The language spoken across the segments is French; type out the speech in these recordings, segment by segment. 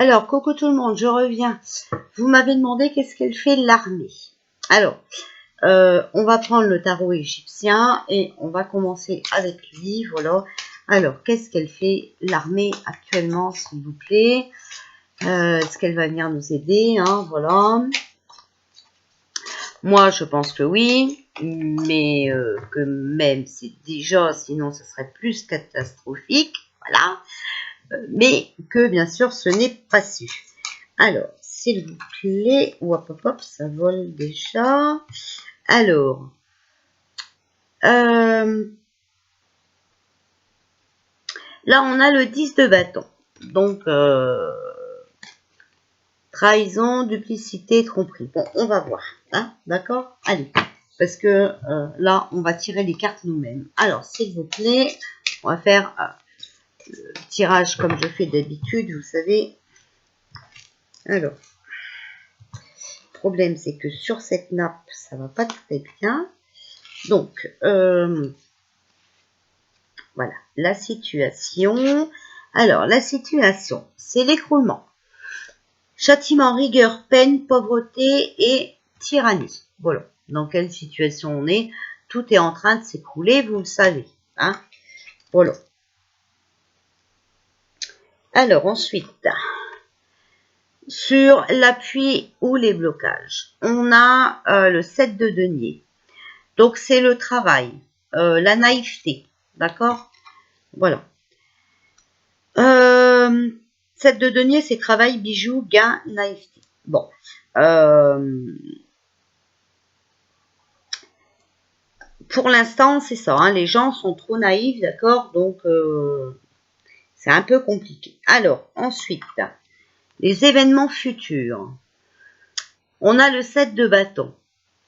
Alors, coucou tout le monde, je reviens. Vous m'avez demandé qu'est-ce qu'elle fait l'armée. Alors, on va prendre le tarot égyptien et on va commencer avec lui, voilà. Alors, qu'est-ce qu'elle fait l'armée actuellement, s'il vous plaît? Est-ce qu'elle va venir nous aider, hein, voilà. Moi, je pense que oui, mais que même c'est déjà, sinon ce serait plus catastrophique, voilà. Mais que bien sûr, ce n'est pas sûr. Alors, s'il vous plaît, hop, hop, hop, ça vole déjà. Alors, là, on a le 10 de bâton. Donc, trahison, duplicité, tromperie. Bon, on va voir. Hein, d'accord? Allez. Parce que là, on va tirer les cartes nous-mêmes. Alors, s'il vous plaît, on va faire le tirage comme je fais d'habitude, vous savez. Alors, le problème, c'est que sur cette nappe, ça va pas très bien. Donc, voilà, la situation. Alors, la situation, c'est l'écroulement. Châtiment, rigueur, peine, pauvreté et tyrannie. Voilà, dans quelle situation on est. Tout est en train de s'écrouler, vous le savez. Hein, voilà. Alors, ensuite, sur l'appui ou les blocages, on a le 7 de denier. Donc, c'est le travail, la naïveté. D'accord? Voilà. 7 de denier, c'est travail, bijoux, gain, naïveté. Bon. Pour l'instant, c'est ça. Hein, les gens sont trop naïfs, d'accord? Donc, c'est un peu compliqué. Alors, ensuite, les événements futurs. On a le 7 de bâton.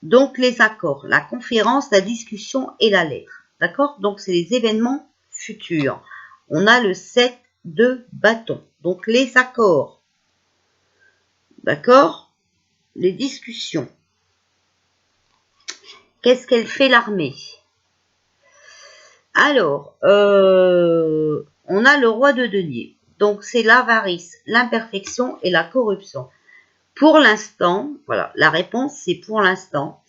Donc, les accords, la conférence, la discussion et la lettre. D'accord? Donc, c'est les événements futurs. On a le 7 de bâton. Donc, les accords. D'accord? Les discussions. Qu'est-ce qu'elle fait l'armée? Alors, on a le roi de denier. Donc, c'est l'avarice, l'imperfection et la corruption. Pour l'instant, voilà, la réponse, c'est pour l'instant.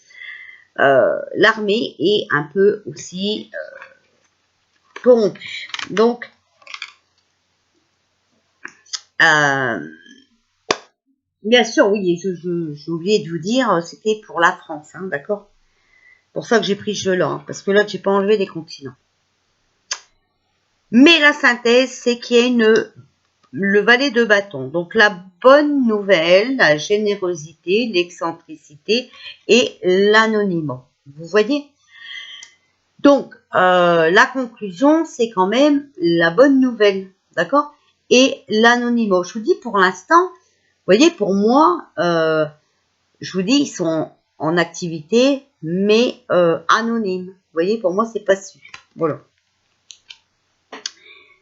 L'armée est un peu aussi corrompue. Donc, bien sûr, oui, j'ai oublié de vous dire, c'était pour la France, hein, d'accord? Pour ça que j'ai pris ce jeu-là, hein, parce que là, j'ai pas enlevé les continents. Mais la synthèse, c'est qu'il y a le valet de bâton. Donc, la bonne nouvelle, la générosité, l'excentricité et l'anonymat. Vous voyez? Donc, la conclusion, c'est quand même la bonne nouvelle. D'accord? Et l'anonymat. Je vous dis, pour l'instant, vous voyez, pour moi, je vous dis, ils sont en activité, mais anonymes. Vous voyez, pour moi, c'est pas sûr. Voilà.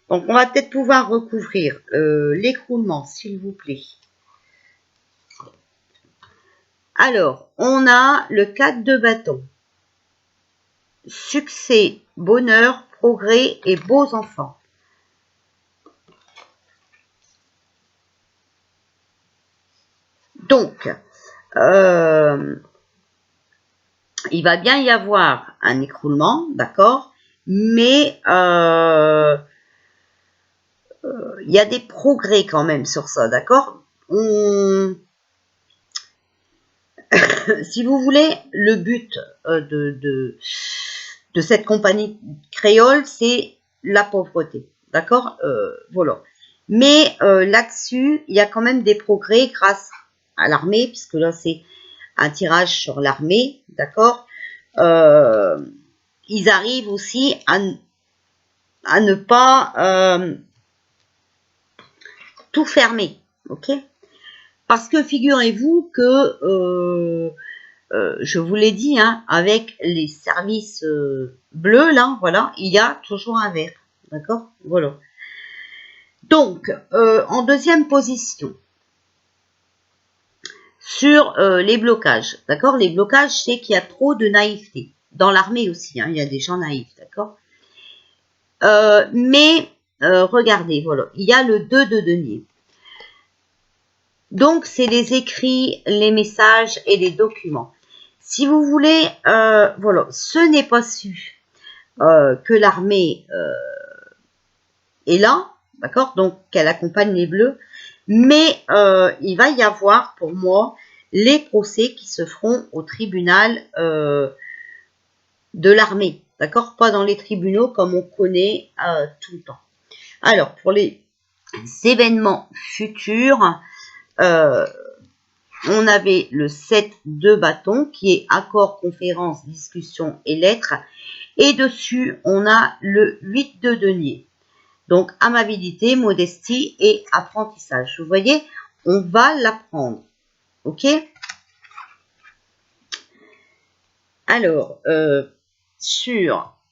Donc, on va peut-être pouvoir recouvrir l'écroulement, s'il vous plaît. Alors, on a le 4 de bâton. Succès, bonheur, progrès et beaux enfants. Donc, il va bien y avoir un écroulement, d'accord, mais il y a des progrès quand même sur ça, d'accord. Si vous voulez, le but de cette compagnie créole, c'est la pauvreté, d'accord, voilà. Mais là-dessus, il y a quand même des progrès grâce à l'armée, puisque là, c'est un tirage sur l'armée, d'accord. Ils arrivent aussi à ne pas tout fermer, ok. Parce que figurez-vous que, je vous l'ai dit, hein, avec les services bleus, là, voilà, il y a toujours un vert, d'accord, voilà. Donc, en deuxième position, sur les blocages, d'accord, les blocages, c'est qu'il y a trop de naïveté. Dans l'armée aussi, hein, il y a des gens naïfs, d'accord. Mais, regardez, voilà, il y a le 2 de denier. Donc, c'est les écrits, les messages et les documents. Si vous voulez, voilà, ce n'est pas su que l'armée est là, d'accord, donc qu'elle accompagne les Bleus, mais il va y avoir pour moi les procès qui se feront au tribunal de l'armée, d'accord, pas dans les tribunaux comme on connaît tout le temps. Alors, pour les événements futurs, on avait le 7 de bâton qui est accord, conférence, discussion et lettres. Et dessus, on a le 8 de denier. Donc, amabilité, modestie et apprentissage. Vous voyez, on va l'apprendre. OK? Alors,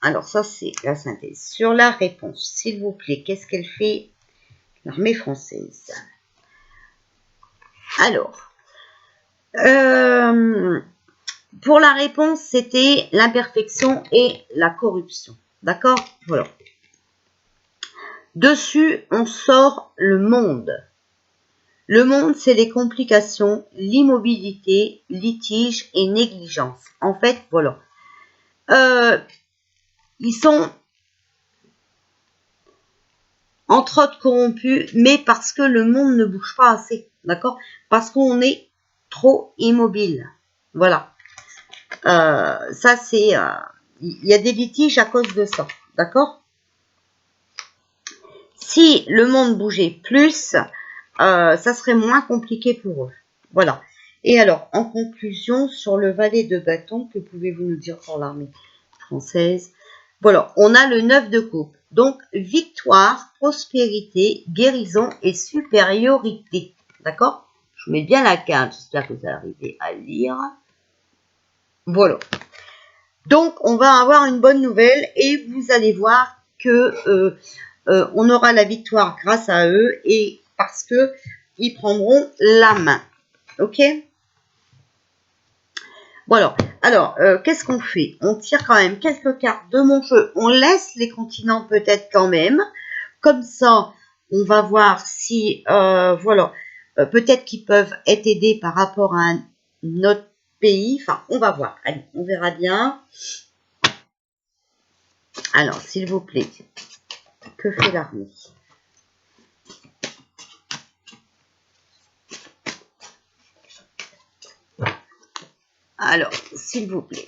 alors ça c'est la synthèse. Sur la réponse, s'il vous plaît, qu'est-ce qu'elle fait l'armée française? Alors, pour la réponse, c'était l'imperfection et la corruption. D'accord? Voilà. Dessus, on sort le monde. Le monde, c'est les complications, l'immobilité, litige et négligence. En fait, voilà. Ils sont entre autres corrompus, mais parce que le monde ne bouge pas assez. D'accord? Parce qu'on est trop immobile. Voilà. Ça, c'est... il y a des litiges à cause de ça. D'accord? Si le monde bougeait plus, ça serait moins compliqué pour eux. Voilà. Et alors, en conclusion, sur le valet de bâton, que pouvez-vous nous dire pour l'armée française? Voilà, on a le 9 de coupe. Donc, victoire, prospérité, guérison et supériorité. D'accord? Je mets bien la carte, j'espère que vous arrivez à lire. Voilà. Donc, on va avoir une bonne nouvelle et vous allez voir que on aura la victoire grâce à eux et parce que ils prendront la main. Ok? Voilà. Alors, qu'est-ce qu'on fait? On tire quand même quelques cartes de mon jeu. On laisse les continents peut-être quand même. Comme ça, on va voir si, voilà, peut-être qu'ils peuvent être aidés par rapport à un autre pays. Enfin, on va voir. Allez, on verra bien. Alors, s'il vous plaît, que fait l'armée? Alors, s'il vous plaît.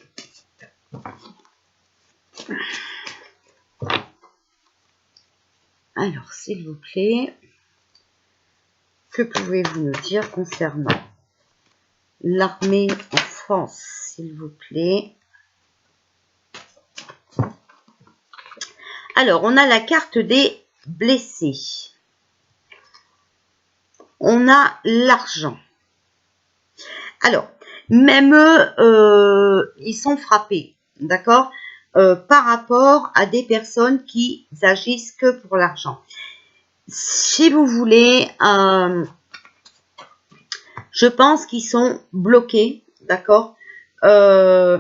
Alors, s'il vous plaît, que pouvez-vous nous dire concernant l'armée en France, s'il vous plaît? Alors, on a la carte des blessés. On a l'argent. Alors, même eux, ils sont frappés, d'accord, par rapport à des personnes qui agissent que pour l'argent. Si vous voulez, je pense qu'ils sont bloqués, d'accord, et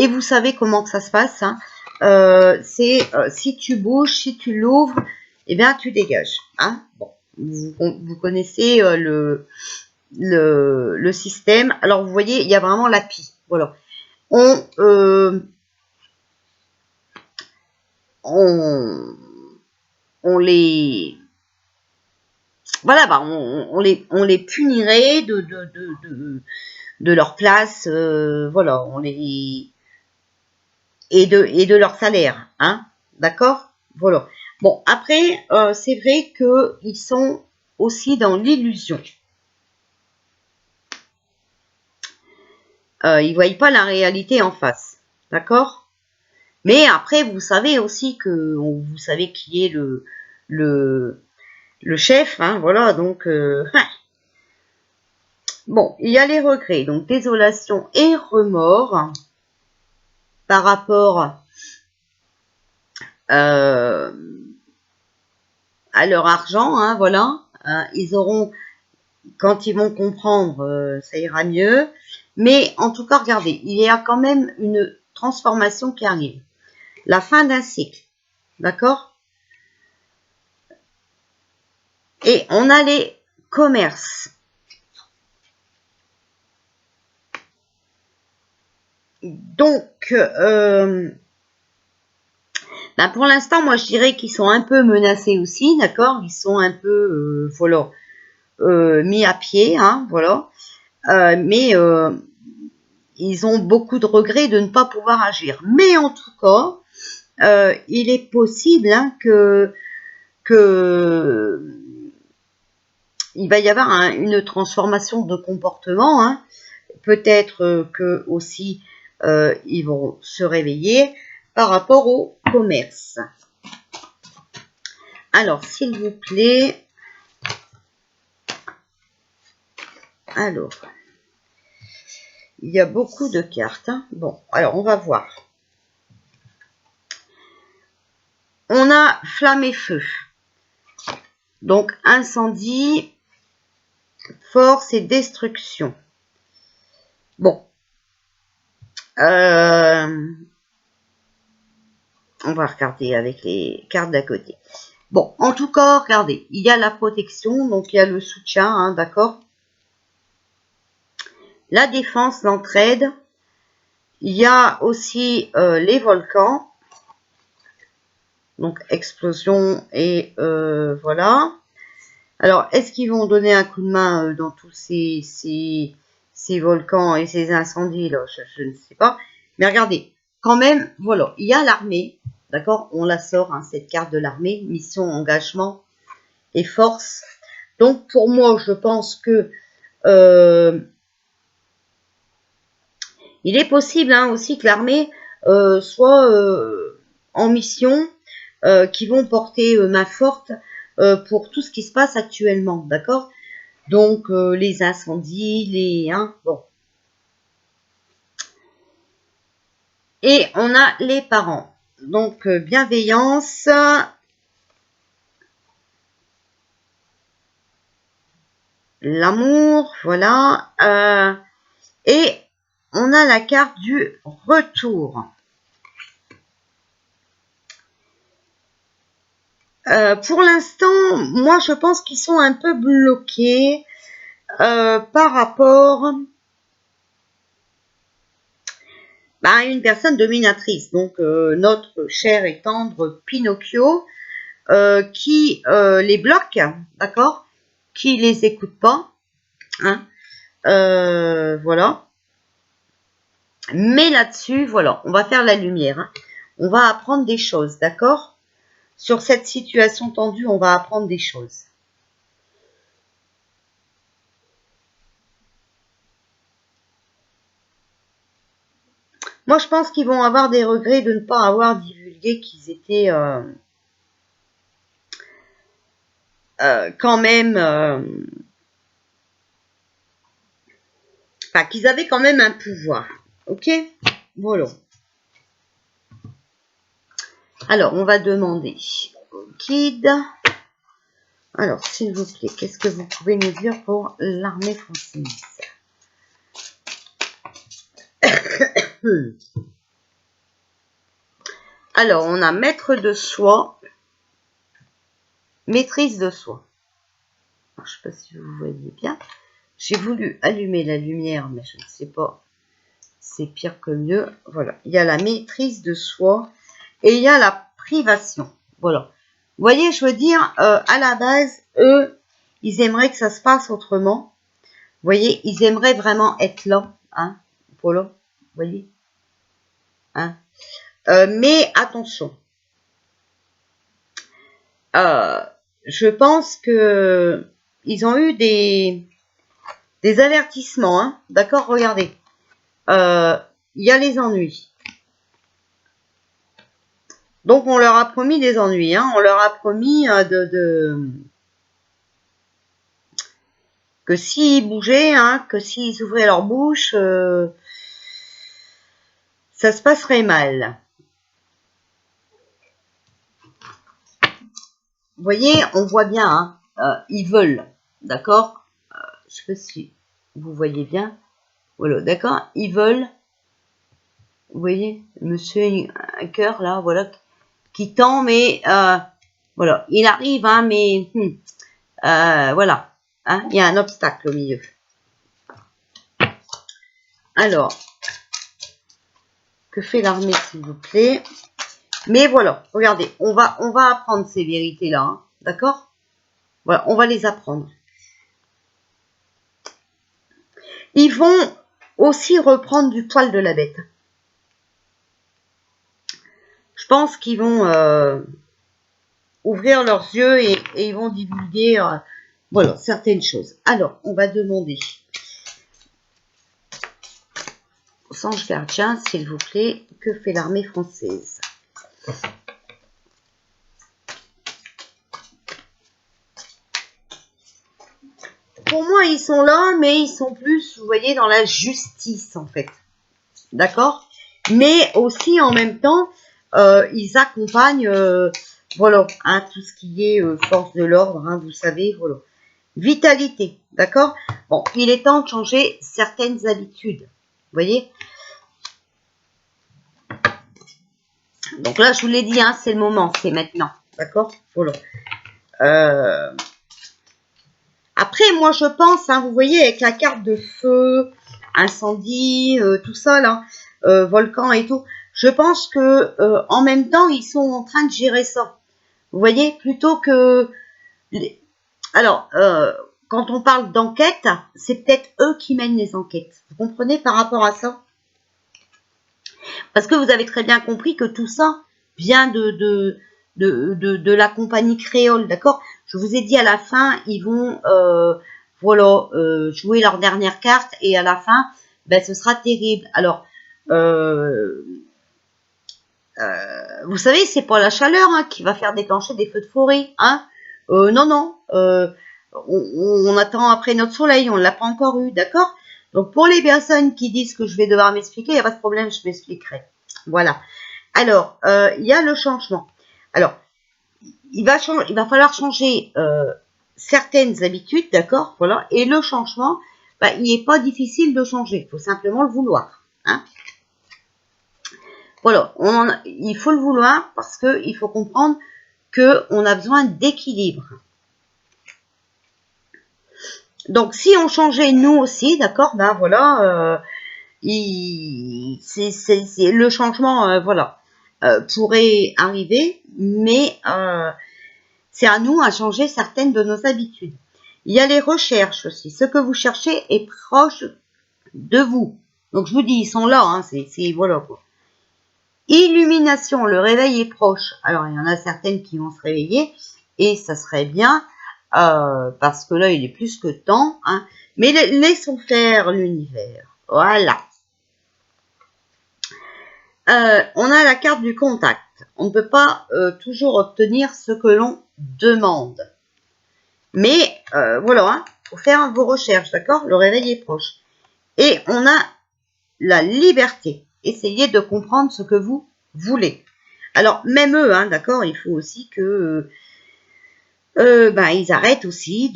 vous savez comment que ça se passe, hein, c'est si tu bouges, si tu l'ouvres, eh bien tu dégages, hein. Bon, vous connaissez le système. Alors vous voyez, il y a vraiment l'appui. Voilà. On les voilà, bah on les punirait de leur place, voilà, on les et de leur salaire, hein, d'accord, voilà. Bon, après, c'est vrai que ils sont aussi dans l'illusion. Ils voient pas la réalité en face, d'accord. Mais après, vous savez aussi que vous savez qui est le chef, hein, voilà, donc bon, il y a les regrets, donc désolation et remords par rapport à leur argent, hein, voilà, ils auront, quand ils vont comprendre, ça ira mieux, mais en tout cas, regardez, il y a quand même une transformation qui arrive, la fin d'un cycle, d'accord. Et on a les commerce. Donc, ben pour l'instant, moi, je dirais qu'ils sont un peu menacés aussi, d'accord? Ils sont un peu, voilà, mis à pied, hein, voilà. Mais ils ont beaucoup de regrets de ne pas pouvoir agir. Mais en tout cas, il est possible hein, que il va y avoir une transformation de comportement. Hein. Peut-être que aussi ils vont se réveiller par rapport au commerce. Alors, s'il vous plaît. Alors, il y a beaucoup de cartes. Hein. Bon, alors on va voir. On a flamme et feu. Donc, incendie, force et destruction. Bon. On va regarder avec les cartes d'à côté. Bon, en tout cas, regardez, il y a la protection, donc il y a le soutien, hein, d'accord? La défense, l'entraide. Il y a aussi les volcans. Donc, explosion et voilà. Alors, est-ce qu'ils vont donner un coup de main dans tous ces volcans et ces incendies là, je ne sais pas. Mais regardez, quand même, voilà, il y a l'armée, d'accord? On la sort, hein, cette carte de l'armée, mission, engagement et force. Donc, pour moi, je pense que il est possible hein, aussi que l'armée soit en mission, qui vont porter main forte pour tout ce qui se passe actuellement, d'accord? Donc, les incendies, les... Hein, bon. Et on a les parents. Donc, bienveillance. L'amour, voilà. Et on a la carte du retour. Pour l'instant, moi, je pense qu'ils sont un peu bloqués par rapport à une personne dominatrice. Donc, notre cher et tendre Pinocchio, qui les bloque, d'accord, qui les écoute pas, hein, voilà. Mais là-dessus, voilà, on va faire la lumière. Hein. On va apprendre des choses, d'accord? Sur cette situation tendue, on va apprendre des choses. Moi, je pense qu'ils vont avoir des regrets de ne pas avoir divulgué qu'ils étaient quand même... Enfin, qu'ils avaient quand même un pouvoir. Ok? Voilà. Alors, on va demander au guide. Alors, s'il vous plaît, qu'est-ce que vous pouvez nous dire pour l'armée française? Alors, on a maître de soi, maîtrise de soi. Alors, je ne sais pas si vous voyez bien. J'ai voulu allumer la lumière, mais je ne sais pas. C'est pire que mieux. Voilà. Il y a la maîtrise de soi et il y a la privation. Voilà. Vous voyez, je veux dire, à la base, eux, ils aimeraient que ça se passe autrement. Vous voyez, ils aimeraient vraiment être là. Hein, voilà. Vous voyez, hein. Mais attention. Je pense que ils ont eu des avertissements. Hein, d'accord, regardez. Il y a les ennuis. Donc, on leur a promis des ennuis. Hein, on leur a promis que s'ils bougeaient, hein, que s'ils ouvraient leur bouche, ça se passerait mal. Vous voyez, on voit bien, hein, ils veulent, d'accord, je sais pas si vous voyez bien, voilà, d'accord, ils veulent, vous voyez, monsieur un cœur là, voilà, qui tend, mais voilà, il arrive, hein, mais voilà, Hein, il y a un obstacle au milieu. Alors, que fait l'armée, s'il vous plaît? Mais voilà, regardez, on va apprendre ces vérités-là, hein, d'accord? Voilà, on va les apprendre. Ils vont aussi reprendre du poil de la bête. Je pense qu'ils vont ouvrir leurs yeux et ils vont divulguer voilà, certaines choses. Alors, on va demander aux anges gardiens, s'il vous plaît, que fait l'armée française? Pour moi, ils sont là, mais ils sont plus, vous voyez, dans la justice, en fait. D'accord? Mais aussi, en même temps, ils accompagnent, voilà, hein, tout ce qui est force de l'ordre, hein, vous savez, voilà. Vitalité, d'accord? Bon, il est temps de changer certaines habitudes, vous voyez? Donc là, je vous l'ai dit, hein, c'est le moment, c'est maintenant, d'accord? Voilà. Après, moi, je pense, hein, vous voyez, avec la carte de feu, incendie, tout ça, là, volcan et tout, je pense que en même temps, ils sont en train de gérer ça. Vous voyez, plutôt que... Alors, quand on parle d'enquête, c'est peut-être eux qui mènent les enquêtes. Vous comprenez par rapport à ça? Parce que vous avez très bien compris que tout ça vient de la compagnie créole, d'accord? Je vous ai dit à la fin, ils vont voilà, jouer leur dernière carte et à la fin, ben, ce sera terrible. Alors, vous savez, c'est pas la chaleur hein, qui va faire déclencher des feux de forêt. Hein non, non. On attend après notre soleil, on ne l'a pas encore eu, d'accord? Donc, pour les personnes qui disent que je vais devoir m'expliquer, il n'y a pas de problème, je m'expliquerai. Voilà. Alors, il y a le changement. Alors, il va falloir changer certaines habitudes, d'accord? Voilà. Et le changement, bah, il n'est pas difficile de changer. Il faut simplement le vouloir. Hein? Voilà. Il faut le vouloir parce qu'il faut comprendre qu'on a besoin d'équilibre. Donc, si on changeait nous aussi, d'accord? Ben voilà, le changement, voilà, pourrait arriver, mais c'est à nous à changer certaines de nos habitudes. Il y a les recherches aussi. Ce que vous cherchez est proche de vous. Donc, je vous dis, ils sont là. Hein, voilà quoi. Illumination, le réveil est proche. Alors, il y en a certaines qui vont se réveiller et ça serait bien parce que là, il est plus que temps. Hein, mais laissons faire l'univers. Voilà. On a la carte du contact. On ne peut pas toujours obtenir ce que l'on demande. Mais voilà, hein, faut faire vos recherches, d'accord? Le réveil est proche. Et on a la liberté. Essayez de comprendre ce que vous voulez. Alors, même eux, hein, d'accord, il faut aussi que ben, ils arrêtent aussi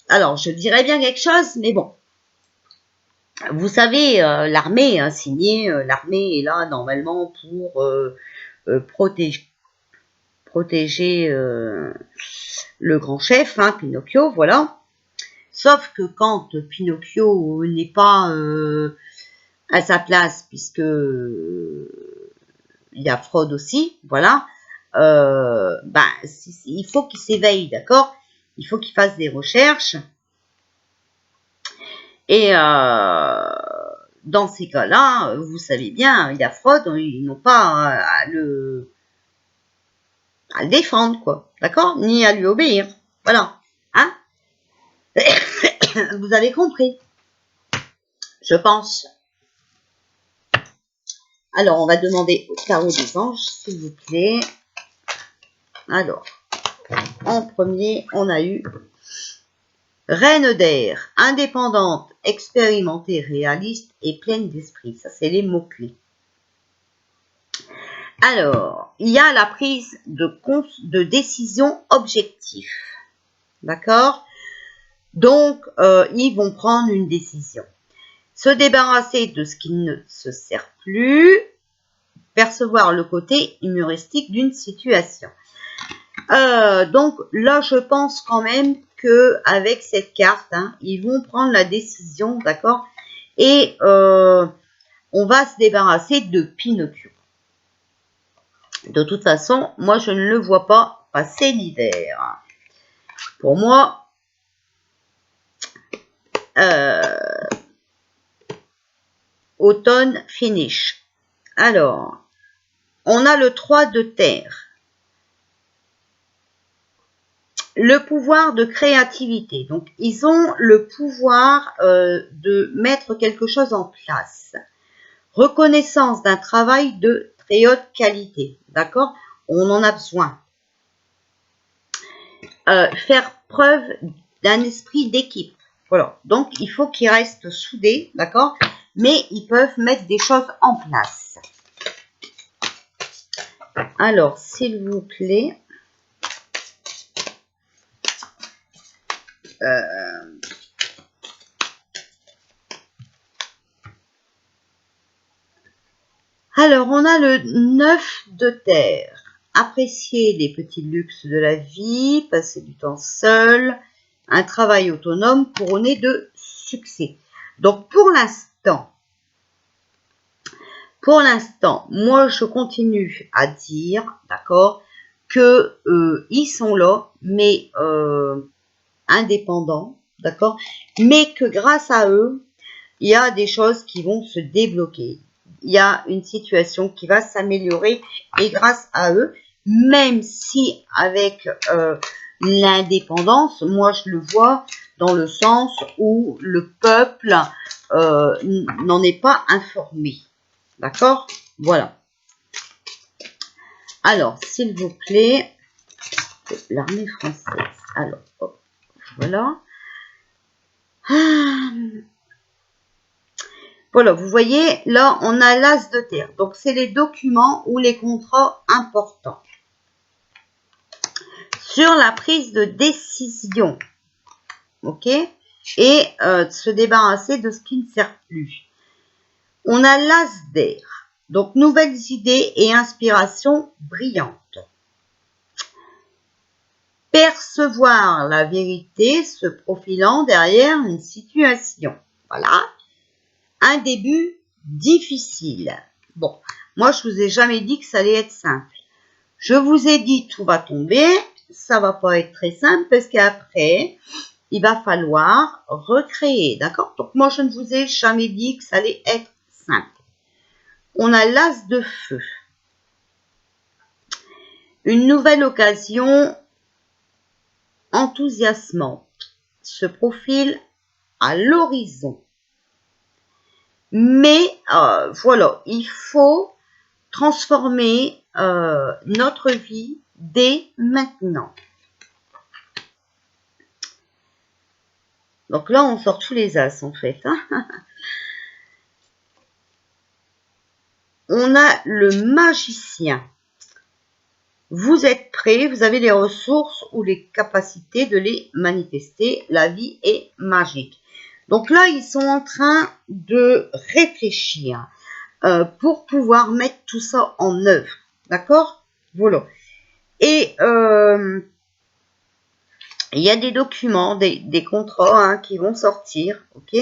alors, je dirais bien quelque chose, mais bon. Vous savez, l'armée a signé, l'armée est là normalement pour protéger le grand chef, hein, Pinocchio, voilà. Sauf que quand Pinocchio n'est pas à sa place, puisque il y a fraude aussi, voilà, ben, il faut qu'il s'éveille, d'accord? Il faut qu'il fasse des recherches. Et dans ces cas-là, vous savez bien, il y a fraude, ils n'ont pas à le défendre, quoi, d'accord? Ni à lui obéir, voilà, hein? Vous avez compris, je pense. Alors, on va demander au tarot des anges, s'il vous plaît. Alors, en premier, on a eu Reine d'air, indépendante, expérimentée, réaliste et pleine d'esprit. Ça, c'est les mots-clés. Alors, il y a la prise de décision objective. D'accord? Donc, ils vont prendre une décision. Se débarrasser de ce qui ne se sert plus, percevoir le côté humoristique d'une situation. Donc là, je pense quand même que avec cette carte, hein, ils vont prendre la décision, d'accord, et on va se débarrasser de Pinocchio. De toute façon, moi, je ne le vois pas passer l'hiver. Pour moi, automne finish. Alors, on a le 3 de terre. Le pouvoir de créativité. Donc, ils ont le pouvoir de mettre quelque chose en place. Reconnaissance d'un travail de très haute qualité. D'accord? On en a besoin. Faire preuve d'un esprit d'équipe. Voilà. Donc, il faut qu'ils restent soudés. D'accord? Mais ils peuvent mettre des choses en place. Alors, s'il vous plaît. Alors, on a le 9 de terre. Apprécier les petits luxes de la vie, passer du temps seul, un travail autonome couronné de succès. Donc, pour l'instant, moi, je continue à dire, d'accord, que ils sont là, mais indépendants, d'accord, mais que grâce à eux, il y a des choses qui vont se débloquer. Il y a une situation qui va s'améliorer et grâce à eux, même si avec l'indépendance, moi je le vois dans le sens où le peuple n'en est pas informé. D'accord? Voilà. Alors, s'il vous plaît, l'armée française. Alors, hop, voilà. Voilà, vous voyez, là, on a l'as de terre. Donc, c'est les documents ou les contrats importants. Sur la prise de décision. OK? Et se débarrasser de ce qui ne sert plus. On a l'as d'air. Donc, nouvelles idées et inspirations brillantes. Percevoir la vérité se profilant derrière une situation. Voilà. Un début difficile. Bon, moi, je vous ai jamais dit que ça allait être simple. Je vous ai dit tout va tomber. Ça va pas être très simple parce qu'après, il va falloir recréer. D'accord? Donc, moi, je ne vous ai jamais dit que ça allait être simple. On a l'as de feu. Une nouvelle occasion enthousiasmante se profile à l'horizon. Mais voilà, il faut transformer notre vie dès maintenant. Donc là, on sort tous les as en fait. Hein. On a le magicien. Vous êtes prêts, vous avez les ressources ou les capacités de les manifester. La vie est magique. Donc là, ils sont en train de réfléchir pour pouvoir mettre tout ça en œuvre. D'accord? Voilà. Et il y a des documents, des contrats hein, qui vont sortir. Ok?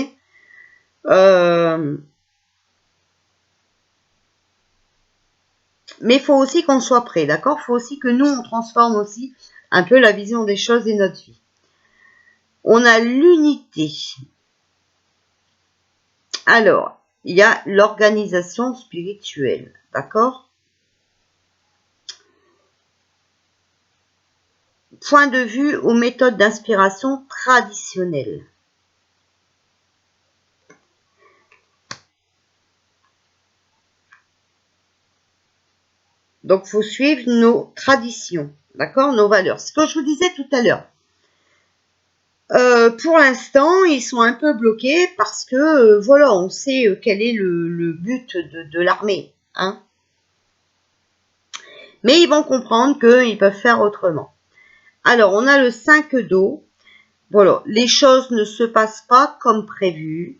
Mais il faut aussi qu'on soit prêt, d'accord? Il faut aussi que nous, on transforme aussi un peu la vision des choses et notre vie. On a l'unité. Alors, il y a l'organisation spirituelle, d'accord? Point de vue aux méthodes d'inspiration traditionnelles. Donc, il faut suivre nos traditions, d'accord? Nos valeurs. Ce que je vous disais tout à l'heure. Pour l'instant, ils sont un peu bloqués parce que, voilà, on sait quel est le but de l'armée. Hein. Mais ils vont comprendre qu'ils peuvent faire autrement. Alors, on a le 5 d'eau. Voilà, les choses ne se passent pas comme prévu.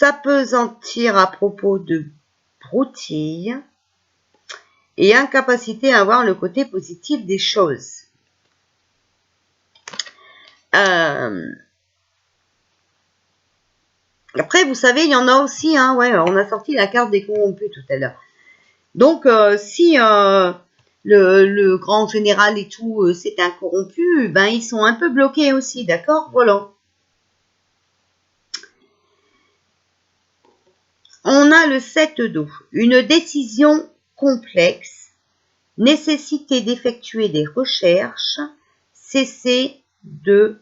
s'appesantir à propos de broutilles et incapacité à voir le côté positif des choses. Après, vous savez, il y en a aussi, hein, ouais, on a sorti la carte des corrompus tout à l'heure. Donc, si le grand général et tout, c'est un corrompu, ben ils sont un peu bloqués aussi, d'accord? Voilà. On a le 7 d'eau. Une décision complexe, nécessité d'effectuer des recherches, cesser de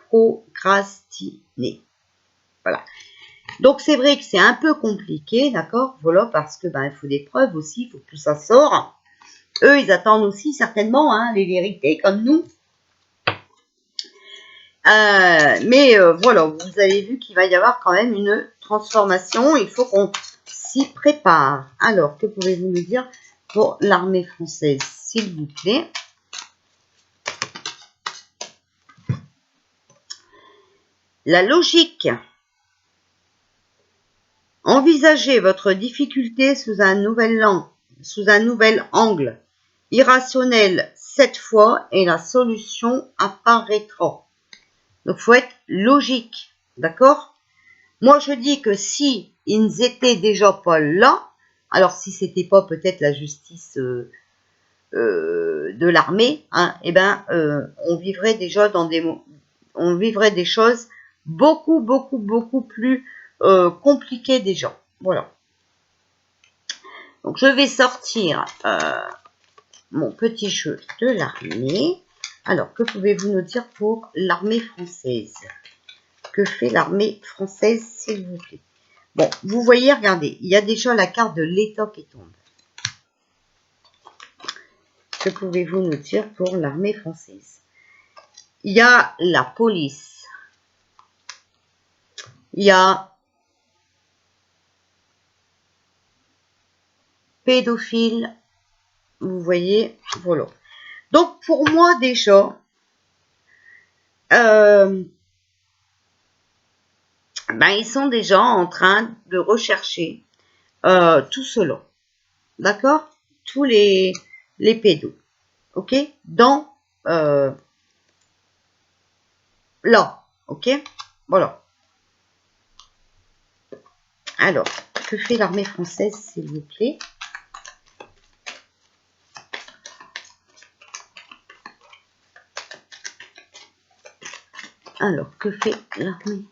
procrastiner. Voilà. Donc c'est vrai que c'est un peu compliqué, d'accord? Voilà, parce que ben il faut des preuves aussi, il faut que tout ça sorte. Eux, ils attendent aussi certainement hein, les vérités comme nous. Voilà, vous avez vu qu'il va y avoir quand même une transformation. Il faut qu'on s'y prépare. Alors, que pouvez-vous nous dire pour l'armée française, s'il vous plaît? La logique. Envisagez votre difficulté sous un nouvel angle. Irrationnel cette fois et la solution apparaîtra. Donc, il faut être logique, d'accord? Moi, je dis que si ils étaient déjà pas là, alors si c'était pas peut-être la justice de l'armée, hein, eh ben, on vivrait déjà on vivrait des choses beaucoup plus compliquées déjà. Voilà. Donc, je vais sortir mon petit jeu de l'armée. Alors, que pouvez-vous nous dire pour l'armée française? Que fait l'armée française, s'il vous plaît? Bon, vous voyez, regardez, il y a déjà la carte de l'État qui tombe. Que pouvez-vous nous dire pour l'armée française? Il y a la police. Il y a pédophile. Vous voyez, voilà. Donc, pour moi, déjà, ben, ils sont déjà en train de rechercher tout cela. D'accord? Tous les pédos. Ok? Dans là. Ok? Voilà. Alors, que fait l'armée française, s'il vous plaît? Alors, que fait l'armée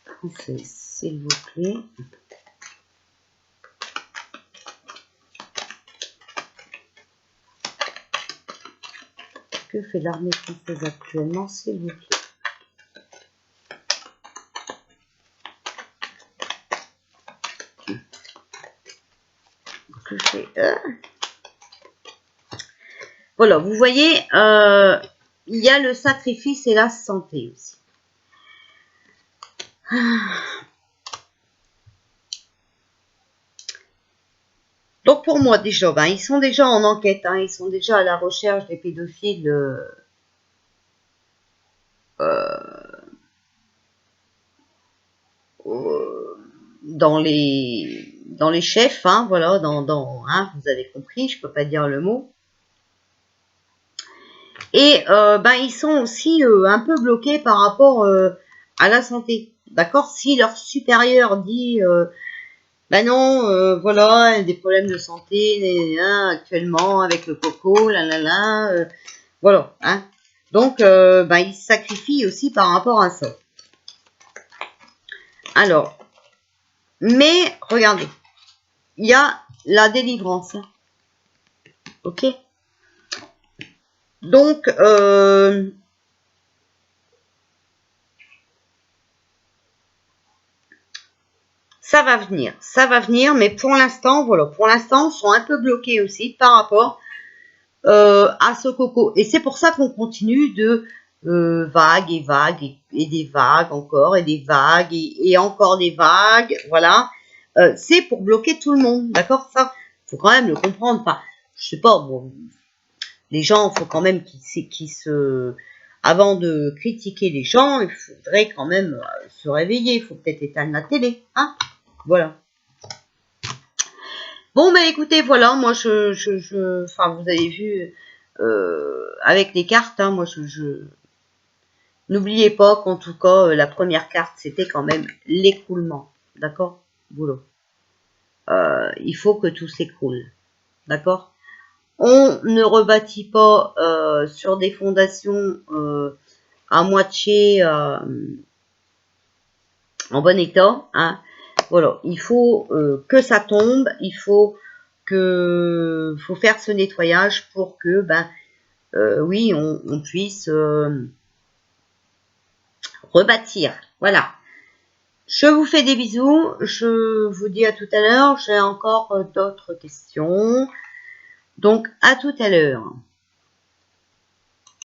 française, s'il vous plaît? Que fait l'armée française actuellement, s'il vous plaît? Que fait... Voilà, vous voyez, il y a le sacrifice et la santé aussi. Donc pour moi déjà, ben, ils sont déjà en enquête, hein, ils sont déjà à la recherche des pédophiles dans les chefs, hein, voilà, hein, vous avez compris, je peux pas dire le mot. Et ben ils sont aussi un peu bloqués par rapport à la santé, d'accord? Si leur supérieur dit ben non, voilà, des problèmes de santé actuellement avec le coco, voilà, hein. Donc, ben, ils se sacrifient aussi par rapport à ça. Alors, mais regardez, il y a la délivrance, hein. Ok? Donc, ça va venir, mais pour l'instant, voilà, pour l'instant, ils sont un peu bloqués aussi par rapport à ce coco. Et c'est pour ça qu'on continue de vagues et vagues et des vagues encore et des vagues et encore des vagues, voilà. C'est pour bloquer tout le monde, d'accord? Ça, faut quand même le comprendre. Enfin, je sais pas, bon, les gens, faut quand même qu'ils se... avant de critiquer les gens, il faudrait quand même se réveiller. Il faut peut-être éteindre la télé, hein. Voilà. Bon, ben écoutez, voilà, moi, enfin, vous avez vu, avec les cartes, hein, moi, n'oubliez pas qu'en tout cas, la première carte, c'était quand même l'écroulement, d'accord, boulot. Il faut que tout s'écroule, d'accord. On ne rebâtit pas sur des fondations à moitié en bon état, hein. Voilà, il faut que ça tombe, il faut faire ce nettoyage pour que, ben, oui, on puisse rebâtir. Voilà. Je vous fais des bisous. Je vous dis à tout à l'heure. J'ai encore d'autres questions. Donc, à tout à l'heure.